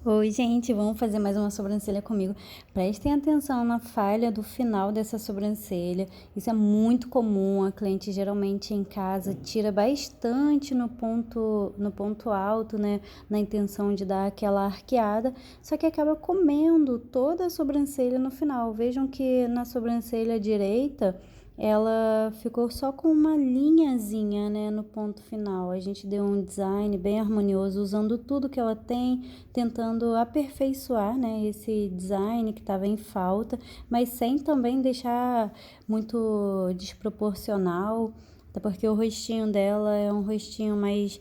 Oi, gente, vamos fazer mais uma sobrancelha comigo. Prestem atenção na falha do final dessa sobrancelha. Isso é muito comum. A cliente geralmente em casa tira bastante no ponto alto, né? Na intenção de dar aquela arqueada, só que acaba comendo toda a sobrancelha no final. Vejam que na sobrancelha direita ela ficou só com uma linhazinha, né, no ponto final. A gente deu um design bem harmonioso, usando tudo que ela tem, tentando aperfeiçoar, né, esse design que estava em falta, mas sem também deixar muito desproporcional, até porque o rostinho dela é um rostinho mais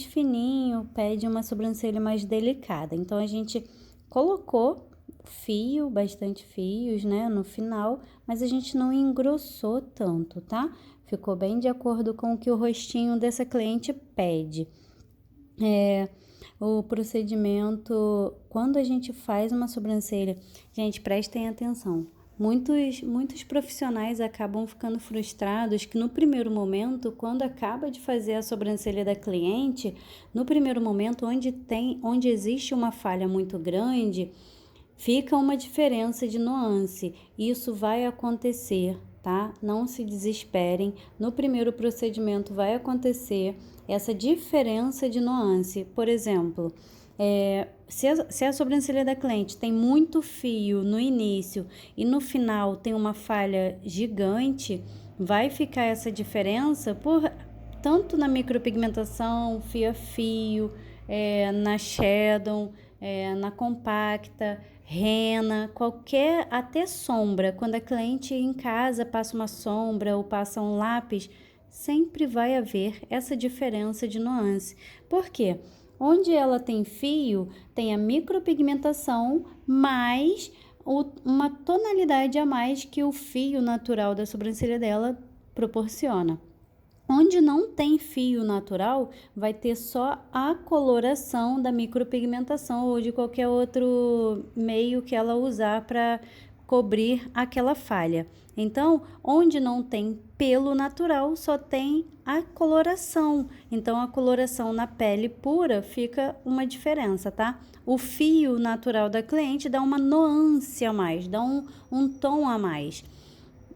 fininho, pede uma sobrancelha mais delicada. Então a gente colocou bastante fios, né, no final, mas a gente não engrossou tanto, tá? Ficou bem de acordo com o que o rostinho dessa cliente pede. O procedimento, quando a gente faz uma sobrancelha, gente, prestem atenção. Muitos profissionais acabam ficando frustrados que no primeiro momento, quando acaba de fazer a sobrancelha da cliente, no primeiro momento, onde existe uma falha muito grande, fica uma diferença de nuance. Isso vai acontecer, tá? Não se desesperem. No primeiro procedimento vai acontecer essa diferença de nuance. Por exemplo, se a sobrancelha da cliente tem muito fio no início e no final tem uma falha gigante, vai ficar essa diferença tanto na micropigmentação, fio a fio, na shadow, na compacta, rena, qualquer, até sombra. Quando a cliente em casa passa uma sombra ou passa um lápis, sempre vai haver essa diferença de nuance. Por quê? Onde ela tem fio, tem a micropigmentação, mais uma tonalidade a mais que o fio natural da sobrancelha dela proporciona. Onde não tem fio natural, vai ter só a coloração da micropigmentação ou de qualquer outro meio que ela usar para cobrir aquela falha. Então, onde não tem pelo natural, só tem a coloração. Então, a coloração na pele pura fica uma diferença, tá? O fio natural da cliente dá uma nuance a mais, dá um tom a mais.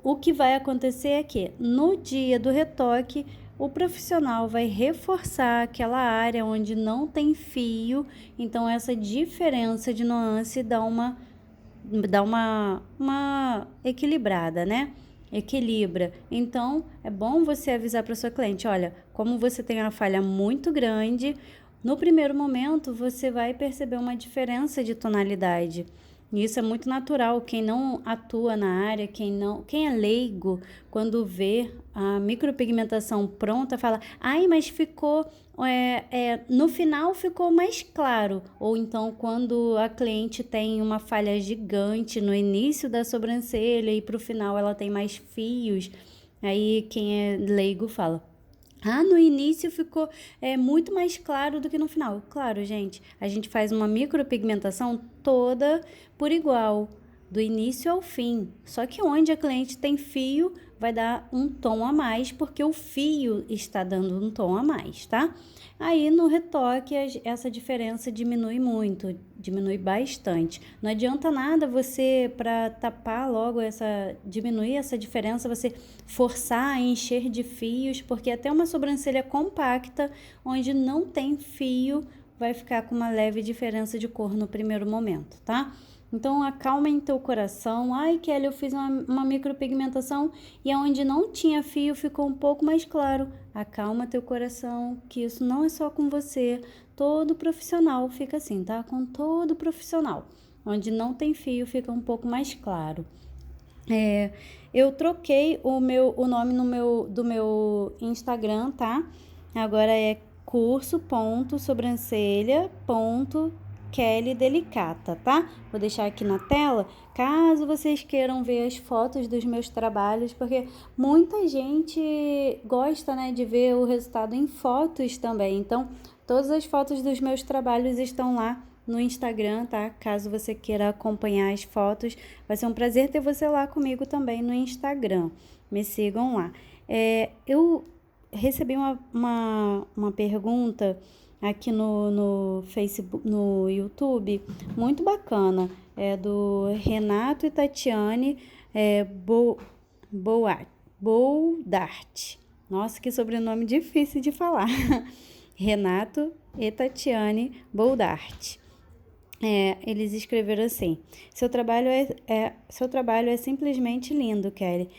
O que vai acontecer é que no dia do retoque, o profissional vai reforçar aquela área onde não tem fio, então essa diferença de nuance dá uma equilibrada, né? Equilibra. Então, é bom você avisar para sua cliente, olha, como você tem uma falha muito grande, no primeiro momento você vai perceber uma diferença de tonalidade. Isso é muito natural. Quem não atua na área, quem é leigo, quando vê a micropigmentação pronta, fala: ai, mas ficou, no final ficou mais claro. Ou então, quando a cliente tem uma falha gigante no início da sobrancelha e para o final ela tem mais fios, aí quem é leigo fala: ah, no início ficou muito mais claro do que no final. Claro, gente, a gente faz uma micropigmentação toda por igual, do início ao fim. Só que onde a cliente tem fio, vai dar um tom a mais, porque o fio está dando um tom a mais, tá? Aí no retoque essa diferença diminui muito, diminui bastante. Não adianta nada você, para tapar logo diminuir essa diferença, você forçar a encher de fios, porque até uma sobrancelha compacta, onde não tem fio, vai ficar com uma leve diferença de cor no primeiro momento, tá? Então, acalma em teu coração. Ai, Kelly, eu fiz uma micropigmentação e onde não tinha fio ficou um pouco mais claro. Acalma teu coração, que isso não é só com você. Todo profissional fica assim, tá? Com todo profissional. Onde não tem fio fica um pouco mais claro. Eu troquei o nome do meu Instagram, tá? Agora é curso.sobrancelha.Kelly Delicata, tá? Vou deixar aqui na tela, caso vocês queiram ver as fotos dos meus trabalhos, porque muita gente gosta, né, de ver o resultado em fotos também. Então, todas as fotos dos meus trabalhos estão lá no Instagram, tá? Caso você queira acompanhar as fotos, vai ser um prazer ter você lá comigo também no Instagram. Me sigam lá. Eu recebi uma pergunta aqui no Facebook, no YouTube, muito bacana. É do Renato e Tatiane Boldart. Nossa, que sobrenome difícil de falar. Renato e Tatiane Boldart. Eles escreveram assim: seu trabalho é simplesmente lindo, Kelly.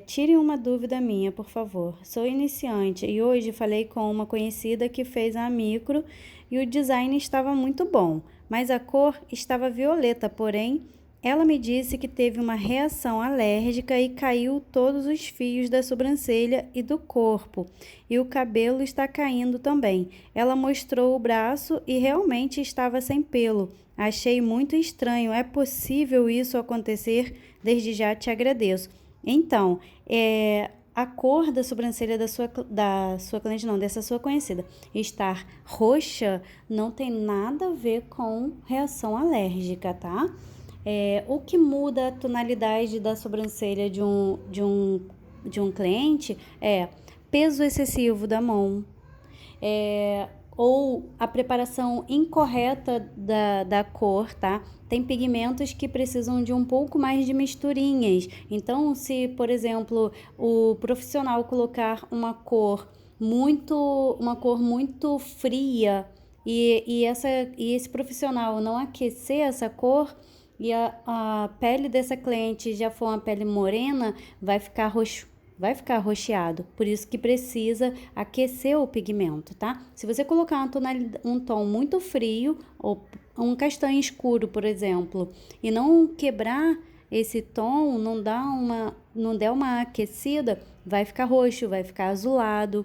Tire uma dúvida minha, por favor. Sou iniciante e hoje falei com uma conhecida que fez a micro e o design estava muito bom, mas a cor estava violeta, porém ela me disse que teve uma reação alérgica e caiu todos os fios da sobrancelha e do corpo, e o cabelo está caindo também. Ela mostrou o braço e realmente estava sem pelo. Achei muito estranho. É possível isso acontecer? Desde já te agradeço. Então, a cor da sobrancelha da sua cliente, não, dessa sua conhecida, estar roxa não tem nada a ver com reação alérgica, tá? O que muda a tonalidade da sobrancelha de um cliente é peso excessivo da mão, ou a preparação incorreta da cor, tá? Tem pigmentos que precisam de um pouco mais de misturinhas. Então, se, por exemplo, o profissional colocar uma cor muito fria e esse profissional não aquecer essa cor e a pele dessa cliente já for uma pele morena, vai ficar roxo. Vai ficar roxeado, por isso que precisa aquecer o pigmento, tá? Se você colocar um tom muito frio, ou um castanho escuro, por exemplo, e não quebrar esse tom, não der uma aquecida, vai ficar roxo, vai ficar azulado.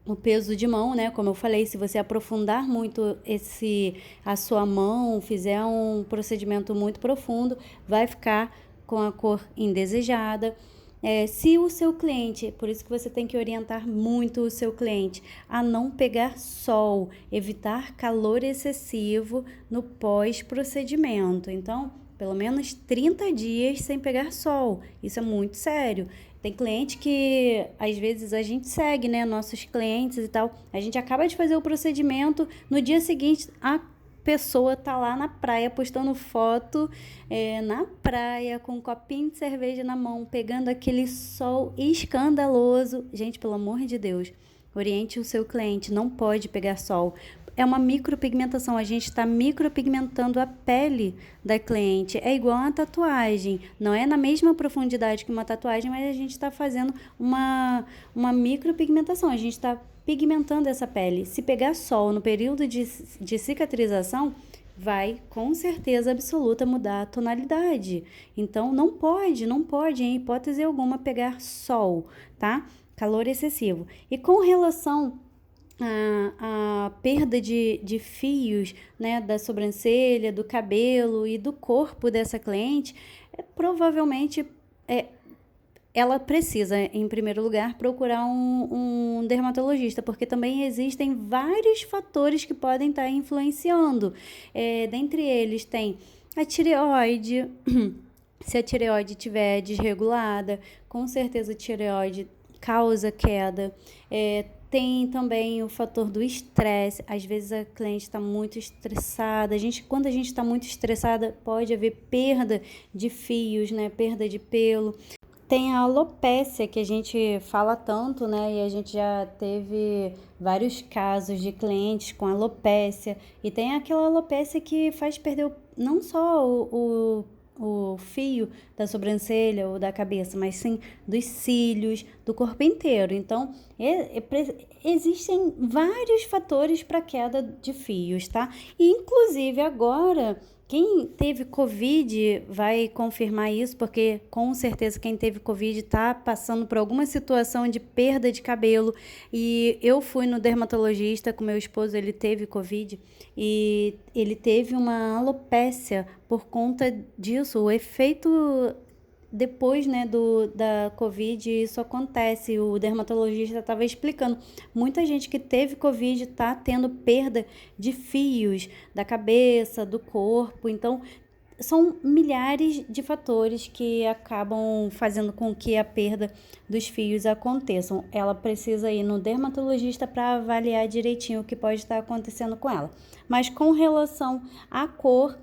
O peso de mão, né? Como eu falei, se você aprofundar muito a sua mão, fizer um procedimento muito profundo, vai ficar com a cor indesejada. Se o seu cliente, por isso que você tem que orientar muito o seu cliente a não pegar sol, evitar calor excessivo no pós-procedimento. Então, pelo menos 30 dias sem pegar sol. Isso é muito sério. Tem cliente que, às vezes, a gente segue, né? Nossos clientes e tal. A gente acaba de fazer o procedimento, no dia seguinte, a pessoa tá lá na praia postando foto na praia com um copinho de cerveja na mão, pegando aquele sol escandaloso. Gente, pelo amor de Deus, oriente o seu cliente, não pode pegar sol. É uma micropigmentação, a gente está micropigmentando a pele da cliente. É igual uma tatuagem, não é na mesma profundidade que uma tatuagem, mas a gente está fazendo uma micropigmentação, a gente está pigmentando essa pele. Se pegar sol no período de cicatrização, vai com certeza absoluta mudar a tonalidade. Então, não pode, em hipótese alguma, pegar sol, tá? Calor excessivo. E com relação a perda de fios, né, da sobrancelha, do cabelo e do corpo dessa cliente, provavelmente ela precisa, em primeiro lugar, procurar um dermatologista, porque também existem vários fatores que podem estar influenciando. Dentre eles tem a tireoide. Se a tireoide estiver desregulada, com certeza a tireoide causa queda. Tem também o fator do estresse. Às vezes a cliente está muito estressada. Quando a gente está muito estressada, pode haver perda de fios, né? Perda de pelo. Tem a alopécia, que a gente fala tanto, né? E a gente já teve vários casos de clientes com alopécia. E tem aquela alopécia que faz perder não só o fio da sobrancelha ou da cabeça, mas sim dos cílios, do corpo inteiro. Então, existem vários fatores para queda de fios, tá? E, inclusive, agora, quem teve Covid vai confirmar isso, porque com certeza quem teve Covid está passando por alguma situação de perda de cabelo. E eu fui no dermatologista com meu esposo, ele teve Covid e ele teve uma alopécia por conta disso. O efeito depois, né, da Covid, isso acontece. O dermatologista estava explicando. Muita gente que teve Covid está tendo perda de fios da cabeça, do corpo. Então, são milhares de fatores que acabam fazendo com que a perda dos fios aconteçam. Ela precisa ir no dermatologista para avaliar direitinho o que pode estar acontecendo com ela. Mas com relação à cor,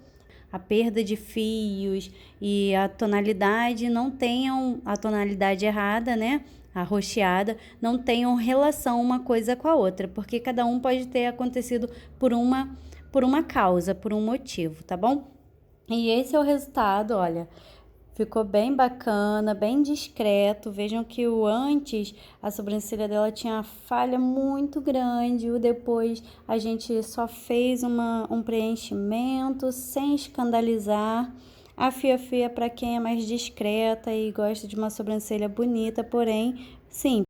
a perda de fios e a tonalidade não tenham a tonalidade errada, né? Arroxeada, não tenham relação uma coisa com a outra, porque cada um pode ter acontecido por uma causa, por um motivo, tá bom? E esse é o resultado, olha, ficou bem bacana, bem discreto. Vejam que o antes, a sobrancelha dela tinha uma falha muito grande, o depois a gente só fez um preenchimento sem escandalizar. A Fia para quem é mais discreta e gosta de uma sobrancelha bonita, porém, sim,